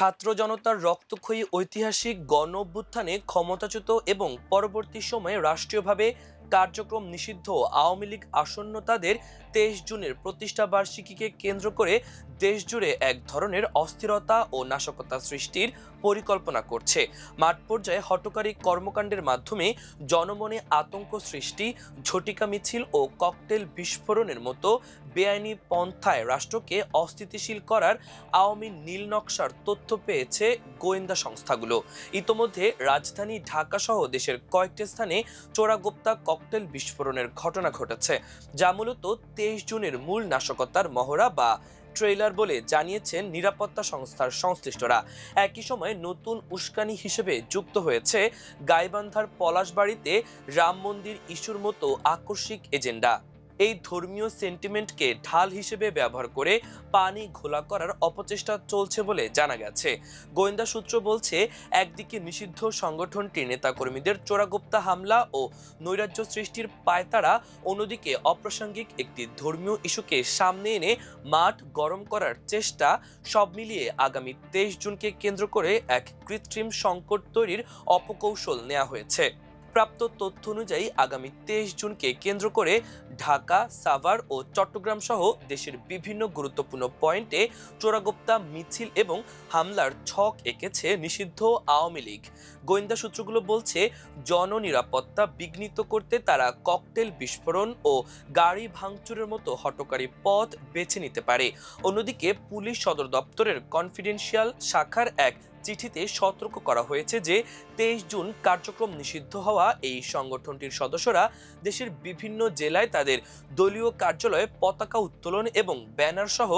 ছাত্র জনতার রক্তক্ষয়ী ঐতিহাসিক গণ অভ্যুত্থানে ক্ষমতাচ্যুত এবং পরবর্তী সময়ে রাষ্ট্রীয়ভাবে কার্যক্রম নিষিদ্ধ আওয়ামী লীগ আসন্ন তাদের ২৩ জুনের প্রতিষ্ঠা বার্ষিকীকে কেন্দ্র করে দেশজুড়ে এক ধরনের অস্থিরতা ও নাশকতা সৃষ্টির পরিকল্পনা করছে। মাঠ পর্যায়ে হঠকারী কর্মকাণ্ডের মাধ্যমে জনমনে আতঙ্ক সৃষ্টি, ঝটিকা মিছিল ও ককটেল বিস্ফোরণের মতো বেআইনি পন্থায় রাষ্ট্রকে অস্থিতিশীল করার আওয়ামী নীল নকশার তথ্য পেয়েছে গোয়েন্দা সংস্থাগুলো। ইতোমধ্যে রাজধানী ঢাকা সহ দেশের কয়েকটি স্থানে চোরাগোপ্তা ককটেল বিস্ফোরণের ঘটনা ঘটেছে, যা মূলত ২৩ জুনের মূল নাশকতার মহড়া বা ট্রেইলার বলে জানিয়েছেন নিরাপত্তা সংস্থার সংশ্লিষ্টরা। একই সময় নতুন উস্কানি হিসেবে যুক্ত হয়েছে গাইবান্ধার পলাশবাড়িতে রাম মন্দির ইস্যুর মতো আকস্মিক এজেন্ডা। এই ধর্মীয় সেন্টিমেন্টকে ঢাল হিসেবে ব্যবহার করে পানি ঘোলা করার অপচেষ্টা চলছে বলে জানা গেছে। গোয়েন্দা সূত্র বলছে, একদিকে নিষিদ্ধ সংগঠনটির নেতাকর্মীদের চোরাগোপ্তা হামলা ও নৈরাজ্য সৃষ্টির পায়তারা, অন্যদিকে অপ্রাসঙ্গিক একটি ধর্মীয় ইস্যুকে সামনে এনে মাঠ গরম করার চেষ্টা। সব মিলিয়ে আগামী ২৩ জুনকে কেন্দ্র করে এক কৃত্রিম সংকট তৈরির অপকৌশল নেওয়া হয়েছে। প্রাপ্ত তথ্য অনুযায়ী আগামী ২৩ জুনকে কেন্দ্র করে ঢাকা, সাভার ও চট্টগ্রাম সহ দেশের বিভিন্ন গুরুত্বপূর্ণ পয়েন্টে চোরাগোপ্তা মিছিল এবং হামলার ছক এঁকেছে নিষিদ্ধ আওয়ামী লীগ। গোয়েন্দা সূত্রগুলো বলছে, জননিরাপত্তা বিঘ্নিত করতে তারা ককটেল বিস্ফোরণ ও গাড়ি ভাঙচুরের মতো হঠকারী পথ বেছে নিতে পারে। অন্যদিকে পুলিশ সদর দপ্তরের কনফিডেন্সিয়াল শাখার এক চিঠিতে সতর্ক করা হয়েছে যে ২৩ জুন কার্যক্রম নিষিদ্ধ হওয়া এই সংগঠনটির সদস্যরা দেশের বিভিন্ন জেলায় তাদের দলীয় কার্যালয়ে পতাকা উত্তোলন এবং ব্যানার সহ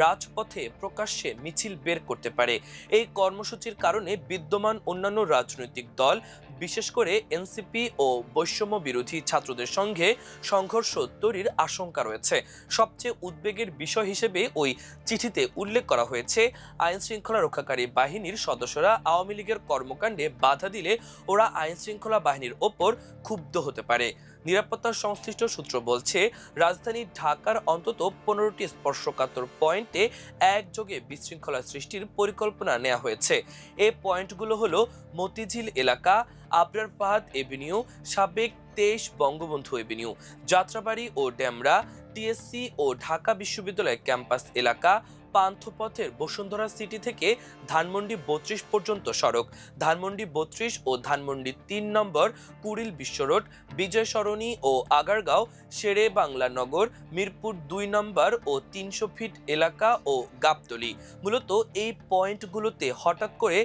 রাজপথে প্রকাশ্যে মিছিল বের করতে পারে। এই কর্মসূচির কারণে বিদ্যমান অন্যান্য রাজনৈতিক দল, বিশেষ করে এনসিপি ও বৈষম্য বিরোধী ছাত্রদের সঙ্গে সংঘর্ষ তৈরির আশঙ্কা রয়েছে। সবচেয়ে উদ্বেগের বিষয় হিসেবে ওই চিঠিতে উল্লেখ করা হয়েছে, আইন শৃঙ্খলা রক্ষাকারী বাহিনীর সদস্যরা আওয়ামী লীগের কর্মকাণ্ডে বাধা দিলে ওরা আইন শৃঙ্খলা বাহিনীর ওপর ক্ষুব্ধ হতে পারে। নিরাপত্তা সংশ্লিষ্ট সূত্র বলছে, রাজধানী ঢাকার অন্তত ১৫টি স্পর্শকাতর পয়েন্টে একযোগে বিশৃঙ্খলা সৃষ্টির পরিকল্পনা নেওয়া হয়েছে। এই পয়েন্টগুলো হলো মতিঝিল এলাকা, আবরার ফাহাদ এভিনিউ, সাবেক ২৩ বঙ্গবন্ধু এভিনিউ, যাত্রাবাড়ি ও ডেমরা, টিএসসি ও ঢাকা বিশ্ববিদ্যালয় ক্যাম্পাস এলাকা, পান্থপথের বসুন্ধরা সিটি থেকে ধানমন্ডি ৩২ পর্যন্ত সড়ক, ধানমন্ডি ৩২ ও ধানমন্ডি ৩ নম্বর, কুড়িল বিশ্ব রোড, বিজয় সরণি ও আগারগাঁও, শেরে বাংলা নগর, মিরপুর ২ নম্বর ও ৩০০ ফিট এলাকা ও গাবতলী। মূলত এই পয়েন্টগুলোতে হঠাৎ করে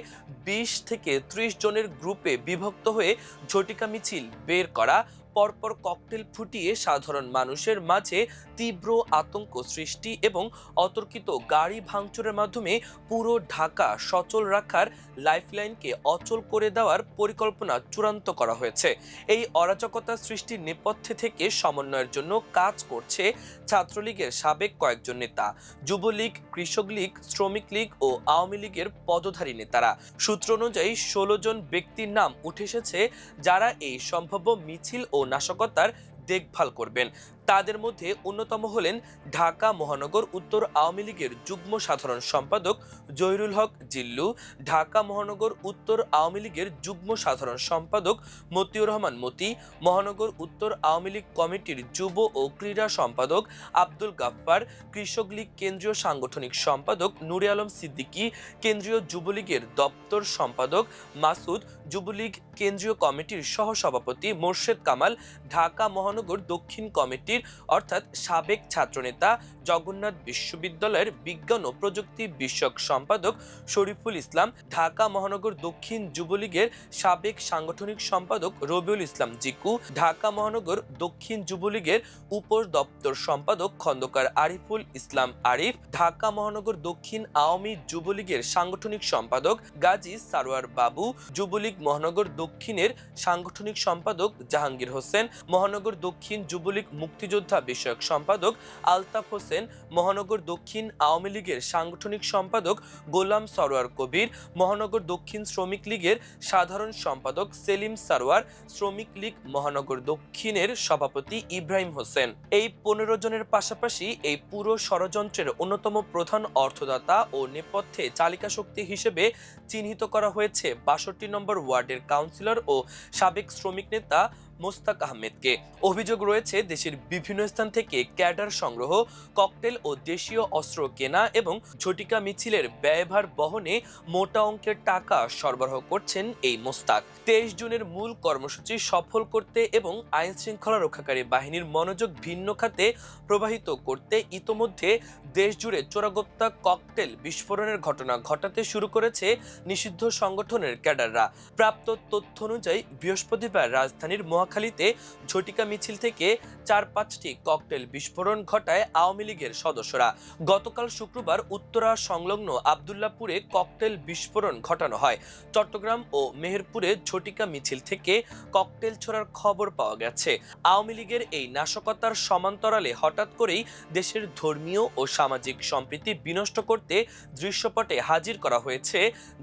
২০ থেকে ৩০ জনের গ্রুপে বিভক্ত হয়ে ঝটিকা মিছিল বের করা, পরপর ককটেল ফুটিয়ে সাধারণ মানুষের মাঝে তীব্র আতঙ্ক সৃষ্টি এবং অতর্কিত গাড়ি ভাঙচুরের মাধ্যমে পুরো ঢাকা সচল রাখার লাইফলাইনকে অচল করে দেওয়ার পরিকল্পনা চূড়ান্ত করা হয়েছে। এই অরাজকতা সৃষ্টির নেপথ্যে থেকে সমন্বয়ের জন্য কাজ করছে ছাত্রলীগের সাবেক কয়েকজন নেতা, যুবলীগ, কৃষক লীগ, শ্রমিক লীগ ও আওয়ামী লীগের পদধারী নেতারা। সূত্র অনুযায়ী ১৬ জন ব্যক্তির নাম উঠে এসেছে যারা এই সম্ভাব্য মিছিল ও নাশকতার দেখভাল করবেন। তাদের মধ্যে অন্যতম হলেন ঢাকা মহানগর উত্তর আওয়ামী লীগের যুগ্ম সাধারণ সম্পাদক জহিরুল হক জিল্লু, ঢাকা মহানগর উত্তর আওয়ামী লীগের যুগ্ম সাধারণ সম্পাদক মতিউর রহমান মতি, মহানগর উত্তর আওয়ামী লীগ কমিটির যুব ও ক্রীড়া সম্পাদক আব্দুল গাফফার, কৃষক লীগ কেন্দ্রীয় সাংগঠনিক সম্পাদক নূরে আলম সিদ্দিকী, কেন্দ্রীয় যুবলীগের দপ্তর সম্পাদক মাসুদ, যুবলীগ কেন্দ্রীয় কমিটির সহসভাপতি মোর্শেদ কামাল, ঢাকা মহানগর দক্ষিণ কমিটির অর্থাৎ সাবেক ছাত্রনেতা, জগন্নাথ বিশ্ববিদ্যালয়ের বিজ্ঞান ও প্রযুক্তি বিষয়ক সম্পাদক শরীফুল ইসলাম, ঢাকা মহানগর দক্ষিণ যুবলীগের সাবেক সাংগঠনিক সম্পাদক রবিউল ইসলাম জিকু, ঢাকা মহানগর দক্ষিণ যুবলীগের উপ দপ্তর সম্পাদক খন্দকার আরিফুল ইসলাম আরিফ, ঢাকা মহানগর দক্ষিণ আওয়ামী যুবলীগের সাংগঠনিক সম্পাদক গাজী সারোয়ার বাবু, যুবলীগ মহানগর দক্ষিণের সাংগঠনিক সম্পাদক জাহাঙ্গীর হোসেন, মহানগর দক্ষিণ যুবলীগ মুক্তি মুক্তিযোদ্ধা বিষয়ক সম্পাদক আলতাফ হোসেন, মহানগর দক্ষিণ আওয়ামী লীগের সাংগঠনিক সম্পাদক গোলাম সরোয়ার কবির, মহানগর দক্ষিণ শ্রমিক লীগের সাধারণ সম্পাদক সেলিম সারোয়ার, শ্রমিক লীগ মহানগর দক্ষিণের সভাপতি ইব্রাহিম হোসেন। এই 15 জনের পাশাপাশি এই পুরো ষড়যন্ত্রের অন্যতম প্রধান অর্থদাতা ও নেপথ্যে চালিকা শক্তি হিসেবে চিহ্নিত করা হয়েছে 62 নম্বর ওয়ার্ডের কাউন্সিলর ও সাবেক শ্রমিক নেতা মোস্তাক আহমেদকে। অভিযোগ রয়েছে দেশের বিভিন্ন স্থান থেকে ক্যাডার সংগ্রহ, ককটেল ও দেশীয় অস্ত্র কেনা এবং ঝটিকা মিছিলের ব্যয়ভার বহনে মোটা অঙ্কের টাকা সরবরাহ করছেন এই মোস্তাক। 23 জুনের মূল কর্মসূচি সফল করতে এবং আইন শৃঙ্খলা রক্ষাকারী বাহিনীর মনোযোগ ভিন্ন খাতে প্রবাহিত করতে ইতোমধ্যে দেশজুড়ে চোরাগোপ্তা ককটেল বিস্ফোরণের ঘটনা ঘটাতে শুরু করেছে নিষিদ্ধ সংগঠনের ক্যাডাররা। প্রাপ্ত তথ্য অনুযায়ী বৃহস্পতিবার রাজধানীর মহাখালীতে ঝটিকা মিছিল থেকে 4-5টি ককটেল বিস্ফোরণ ঘটায় আওয়ামী লীগের সদস্যরা। গতকাল শুক্রবার উত্তরা সংলগ্ন আব্দুল্লাহপুরে ককটেল বিস্ফোরণ ঘটানো হয়। চট্টগ্রাম ও মেহেরপুরে ঝটিকা মিছিল থেকে ককটেল ছোড়ার খবর পাওয়া গেছে। আওয়ামী লীগের এই নাশকতার সমান্তরালে হঠাৎ করেই দেশের ধর্মীয় ও সামাজিক সম্প্রীতি বিনষ্ট করতে দৃশ্যপটে হাজির করা হয়েছে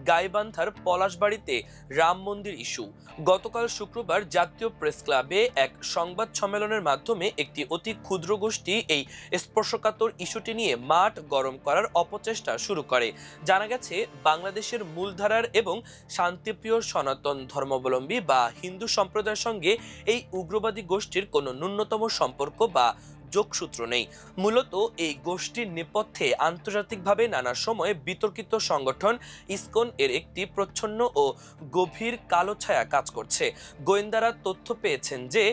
গাইবান্ধার পলাশবাড়ীতে রাম মন্দির ইস্যু। গতকাল শুক্রবার জাতীয় প্রেস ক্লাবে এক সংবাদ সম্মেলনের মাধ্যমে একটি অতি ক্ষুদ্র গোষ্ঠী এই স্পর্শকাতর ইস্যুটি নিয়ে মাঠ গরম করার অপচেষ্টা শুরু করে। জানা গেছে, বাংলাদেশের মূলধারার এবং শান্তিপ্রিয় সনাতন ধর্মাবলম্বী বা হিন্দু সম্প্রদায়ের সঙ্গে এই উগ্রবাদী গোষ্ঠীর কোনো ন্যূনতম সম্পর্ক বা যোগসূত্র নেই। মূলত এই গোষ্ঠীর নেপথ্যে আন্তর্জাতিকভাবে নানা সময়ে বিতর্কিত সংগঠন ইসকন এর একটি প্রচ্ছন্ন ও গভীর কালো ছায়া কাজ করছে। গোয়েন্দারা তথ্য পেয়েছেন যে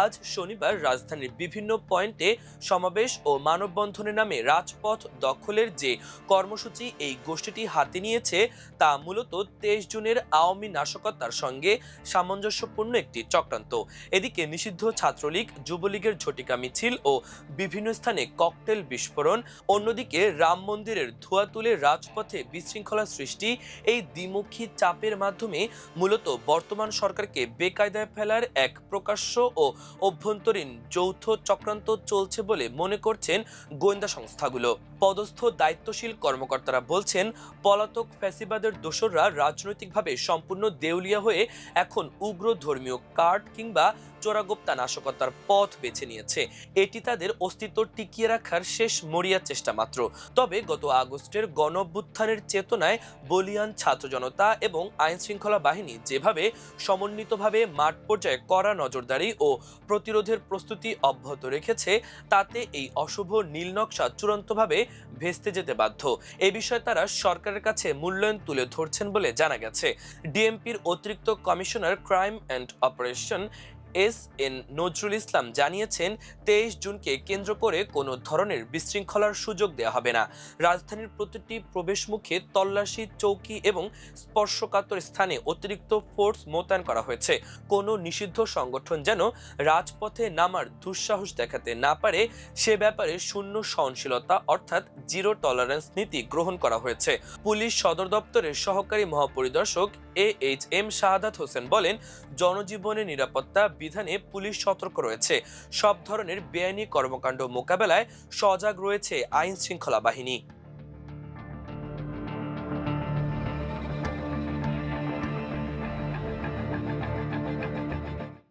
আজ শনিবার রাজধানীর বিভিন্ন পয়েন্টে সমাবেশ ও মানববন্ধনের নামে রাজপথ দখলের যে কর্মসূচি এই গোষ্ঠীটি হাতে নিয়েছে তা মূলত 23 জুনের আওয়ামী নাশকতার সঙ্গে সামঞ্জস্যপূর্ণ একটি চক্রান্ত। এদিকে নিষিদ্ধ ছাত্রলীগ, যুবলীগের ঝটিকা মিছিল ও বিভিন্ন স্থানে ককটেল বিস্ফোরণ, অন্যদিকে রাম মন্দিরের ধোঁয়া তুলে রাজপথে বিশৃঙ্খলা সৃষ্টি, এই দ্বিমুখী চাপের মাধ্যমে মূলত বর্তমান সরকারকে বেকায়দায় ফেলার এক প্রকাশ্য ও অভ্যন্তরীণ যৌথ চক্রান্ত চলছে বলে মনে করছেন গোয়েন্দা সংস্থাগুলো। পদস্থ দায়িত্বশীল কর্মকর্তারা বলছেন, পলাতক ফ্যাসিবাদের দোসররা রাজনৈতিকভাবে সম্পূর্ণ দেউলিয়া হয়ে এখন উগ্র ধর্মীয় কার্ড কিংবা চোরাগোপ্তা নাশকতার পথ বেছে নিয়েছে। এটি তাদের অস্তিত্ব টিকিয়ে রাখার শেষ মরিয়া চেষ্টা মাত্র। তবে গত আগস্টের গণঅভ্যুত্থানের চেতনায় বলিয়ান ছাত্র জনতা এবং আইন শৃঙ্খলা বাহিনী যেভাবে সমন্বিতভাবে মাঠ পর্যায়ে কড়া নজরদারি ও প্রতিরোধের প্রস্তুতি অব্যাহত রেখেছে, তাতে এই অশুভ নীলনকশা চূড়ান্তভাবে ভেস্তে যেতে বাধ্য। এ বিষয়ে তারা সরকারের কাছে মূল্যায়ন তুলে ধরছেন বলে জানা গেছে। ডিএমপির অতিরিক্ত commissioner crime and operation S N. Nazrul Islam জানিয়েছেন, 23 জুনকে কেন্দ্র করে কোনো ধরনের বিশৃঙ্খলার সুযোগ দেওয়া হবে না। রাজধানীর প্রতিটি প্রবেশমুখে তল্লাশি চৌকি এবং স্পর্শকাতর স্থানে অতিরিক্ত ফোর্স মোতায়েন করা হয়েছে। কোনো নিষিদ্ধ সংগঠন যেন রাজপথে নামার দুঃসাহস দেখাতে না পারে সে ব্যাপারে শূন্য সহনশীলতা অর্থাৎ জিরো টলারেন্স নীতি গ্রহণ করা হয়েছে। পুলিশ সদর দপ্তরের সহকারী মহাপরিদর্শক এ.এইচ.এম. শাহাদাত হোসেন বলেন, জনজীবনের নিরাপত্তা বিধানে পুলিশ সতর্ক রয়েছে। সব ধরনের বেআইনি কর্মকাণ্ড মোকাবেলায় সজাগ রয়েছে আইন শৃঙ্খলা বাহিনী।